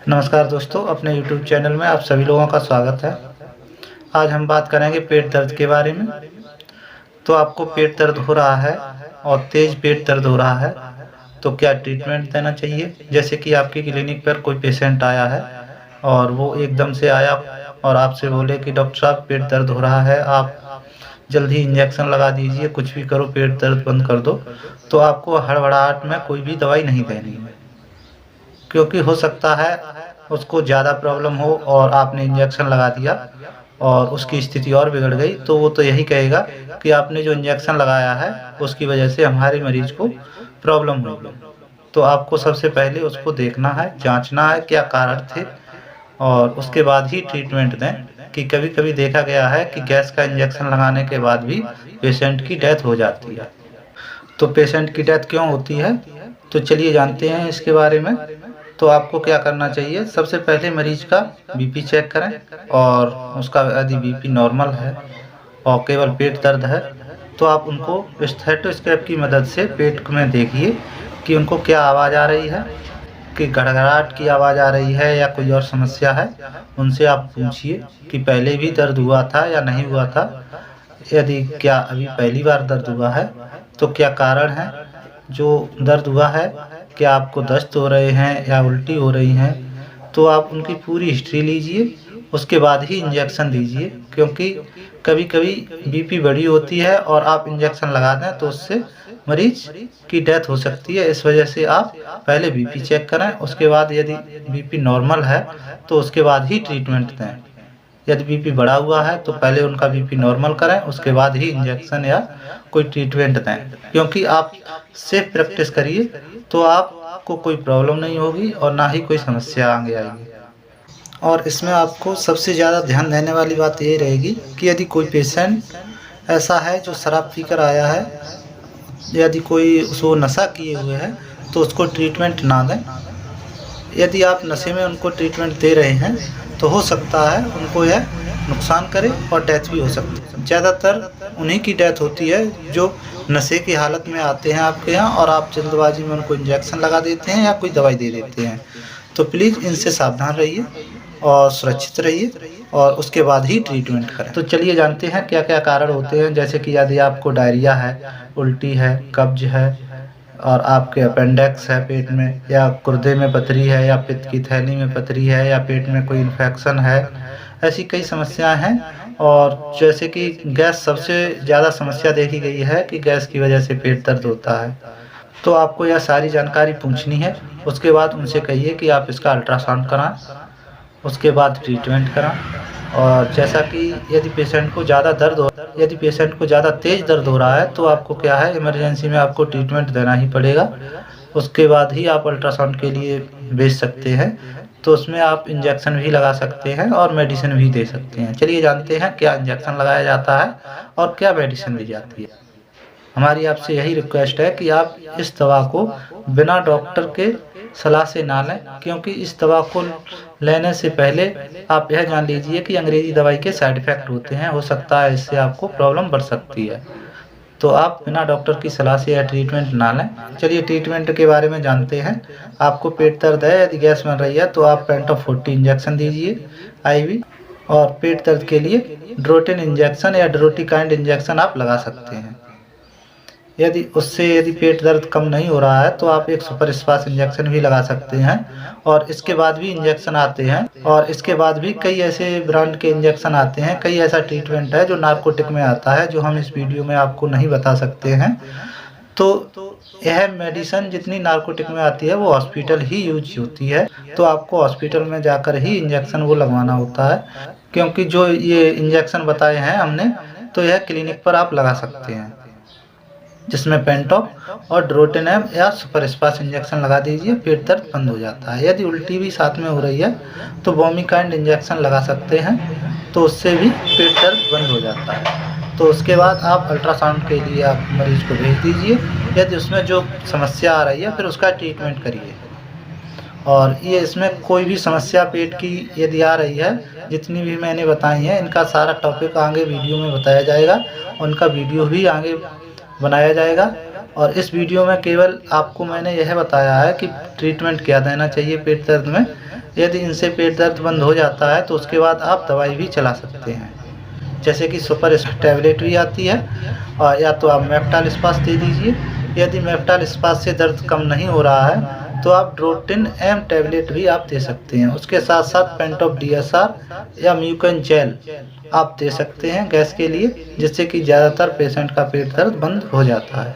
नमस्कार दोस्तों, अपने YouTube चैनल में आप सभी लोगों का स्वागत है। आज हम बात करेंगे पेट दर्द के बारे में। तो आपको पेट दर्द हो रहा है और तेज़ पेट दर्द हो रहा है, तो क्या ट्रीटमेंट देना चाहिए? जैसे कि आपकी क्लिनिक पर कोई पेशेंट आया है और वो एकदम से आया और आपसे बोले कि डॉक्टर साहब पेट दर्द हो रहा है, आप जल्दी इंजेक्शन लगा दीजिए, कुछ भी करो पेट दर्द बंद कर दो। तो आपको हड़बड़ाहट में कोई भी दवाई नहीं देनी है, क्योंकि हो सकता है उसको ज़्यादा प्रॉब्लम हो और आपने इंजेक्शन लगा दिया और उसकी स्थिति और बिगड़ गई, तो वो तो यही कहेगा कि आपने जो इंजेक्शन लगाया है उसकी वजह से हमारे मरीज को प्रॉब्लम हुई है। तो आपको सबसे पहले उसको देखना है, जांचना है क्या कारण थे और उसके बाद ही ट्रीटमेंट दें। कि कभी-कभी देखा गया है कि गैस का इंजेक्शन लगाने के बाद भी पेशेंट की डेथ हो जाती है। तो पेशेंट की डेथ क्यों होती है? तो चलिए जानते हैं इसके बारे में। तो आपको क्या करना चाहिए? सबसे पहले मरीज का बीपी चेक करें और उसका यदि बीपी नॉर्मल है और केवल पेट दर्द है, तो आप उनको स्टेथोस्कोप की मदद से पेट में देखिए कि उनको क्या आवाज़ आ रही है, कि गड़गड़ाहट की आवाज़ आ रही है या कोई और समस्या है। उनसे आप पूछिए कि पहले भी दर्द हुआ था या नहीं हुआ था। यदि क्या अभी पहली बार दर्द हुआ है, तो क्या कारण है जो दर्द हुआ है? क्या आपको दस्त हो रहे हैं या उल्टी हो रही हैं? तो आप उनकी पूरी हिस्ट्री लीजिए, उसके बाद ही इंजेक्शन दीजिए, क्योंकि कभी-कभी बीपी बढ़ी होती है और आप इंजेक्शन लगा दें तो उससे मरीज की डेथ हो सकती है। इस वजह से आप पहले बीपी चेक कराएँ, उसके बाद यदि बीपी नॉर्मल है तो उसके बाद ही ट्रीटमेंट दें। यदि बीपी बढ़ा हुआ है तो पहले उनका बीपी नॉर्मल करें, उसके बाद ही इंजेक्शन या कोई ट्रीटमेंट दें। क्योंकि आप सेफ प्रैक्टिस करिए तो आपको कोई प्रॉब्लम नहीं होगी और ना ही कोई समस्या आगे आएगी। और इसमें आपको सबसे ज़्यादा ध्यान देने वाली बात ये रहेगी कि यदि कोई पेशेंट ऐसा है जो शराब पीकर आया है, यदि कोई उसको नशा किए हुए है, तो उसको ट्रीटमेंट ना दें। यदि आप नशे में उनको ट्रीटमेंट दे रहे हैं, तो हो सकता है उनको यह नुकसान करे और डेथ भी हो सकती है। ज़्यादातर उन्हीं की डेथ होती है जो नशे की हालत में आते हैं आपके यहाँ और आप जल्दबाजी में उनको इंजेक्शन लगा देते हैं या कोई दवाई दे देते हैं। तो प्लीज़ इनसे सावधान रहिए और सुरक्षित रहिए और उसके बाद ही ट्रीटमेंट करें। तो चलिए जानते हैं क्या-क्या कारण होते हैं, जैसे कि यदि आपको डायरिया है, उल्टी है, कब्ज़ है और आपके अपेंडिक्स है पेट में, या गुर्दे में पथरी है, या पित्त की थैली में पथरी है, या पेट में कोई इन्फेक्शन है, ऐसी कई समस्याएं हैं। और जैसे कि गैस सबसे ज़्यादा समस्या देखी गई है कि गैस की वजह से पेट दर्द होता है। तो आपको यह सारी जानकारी पूछनी है, उसके बाद उनसे कहिए कि आप इसका अल्ट्रासाउंड कराएं, उसके बाद ट्रीटमेंट कराएं। और जैसा कि यदि पेशेंट को ज़्यादा तेज़ दर्द हो रहा है, तो आपको क्या है, इमरजेंसी में आपको ट्रीटमेंट देना ही पड़ेगा। उसके बाद ही आप अल्ट्रासाउंड के लिए भेज सकते हैं। तो उसमें आप इंजेक्शन भी लगा सकते हैं और मेडिसिन भी दे सकते हैं। चलिए जानते हैं क्या इंजेक्शन लगाया जाता है और क्या मेडिसिन दी जाती है। हमारी आपसे यही रिक्वेस्ट है कि आप इस दवा को बिना डॉक्टर के सलाह से ना लें, क्योंकि इस दवा को लेने से पहले आप यह जान लीजिए कि अंग्रेज़ी दवाई के साइड इफ़ेक्ट होते हैं, हो सकता है इससे आपको प्रॉब्लम बढ़ सकती है। तो आप बिना डॉक्टर की सलाह से यह ट्रीटमेंट ना लें। चलिए ट्रीटमेंट के बारे में जानते हैं। आपको पेट दर्द है, यदि गैस बन रही है, तो आप पेंटॉप 40 इंजेक्शन दीजिए आईवी, और पेट दर्द के लिए ड्रोटिन इंजेक्शन या ड्रोटिकाइंड इंजेक्शन आप लगा सकते हैं। यदि पेट दर्द कम नहीं हो रहा है, तो आप एक सुपर स्पास इंजेक्शन भी लगा सकते हैं। और इसके बाद भी इंजेक्शन आते हैं, और इसके बाद भी कई ऐसे ब्रांड के इंजेक्शन आते हैं, कई ऐसा ट्रीटमेंट है जो नार्कोटिक में आता है, जो हम इस वीडियो में आपको नहीं बता सकते हैं। तो यह मेडिसिन जितनी नार्कोटिक में आती है वो हॉस्पिटल ही यूज होती है, तो आपको हॉस्पिटल में जाकर ही इंजेक्शन वो लगवाना होता है। क्योंकि जो ये इंजेक्शन बताए हैं हमने, तो यह क्लिनिक पर आप लगा सकते हैं, जिसमें पेंटॉप और ड्रोटिनम या सुपर स्पास इंजेक्शन लगा दीजिए, पेट दर्द बंद हो जाता है। यदि उल्टी भी साथ में हो रही है, तो वोमिकाइंड इंजेक्शन लगा सकते हैं, तो उससे भी पेट दर्द बंद हो जाता है। तो उसके बाद आप अल्ट्रासाउंड के लिए आप मरीज को भेज दीजिए। यदि उसमें जो समस्या आ रही है, फिर उसका ट्रीटमेंट करिए। और ये इसमें कोई भी समस्या पेट की यदि आ रही है, जितनी भी मैंने बताई हैं, इनका सारा टॉपिक आगे वीडियो में बताया जाएगा, उनका वीडियो भी आगे बनाया जाएगा। और इस वीडियो में केवल आपको मैंने यह बताया है कि ट्रीटमेंट क्या देना चाहिए पेट दर्द में। यदि इनसे पेट दर्द बंद हो जाता है तो उसके बाद आप दवाई भी चला सकते हैं, जैसे कि सुपर टैबलेट भी आती है, और या तो आप मेफ्टाल स्पास दे दीजिए। यदि मेफ्टाल स्पास से दर्द कम नहीं हो रहा है तो आप ड्रोटिन एम टैबलेट भी आप दे सकते हैं। उसके साथ साथ पेंटॉप DSR या म्यूकन जेल आप दे सकते हैं गैस के लिए, जिससे कि ज़्यादातर पेशेंट का पेट दर्द बंद हो जाता है।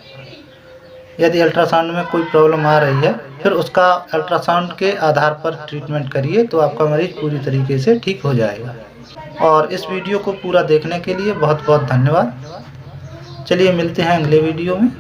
यदि अल्ट्रासाउंड में कोई प्रॉब्लम आ रही है, फिर उसका अल्ट्रासाउंड के आधार पर ट्रीटमेंट करिए तो आपका मरीज पूरी तरीके से ठीक हो जाएगा। और इस वीडियो को पूरा देखने के लिए बहुत बहुत धन्यवाद। चलिए मिलते हैं अगले वीडियो में।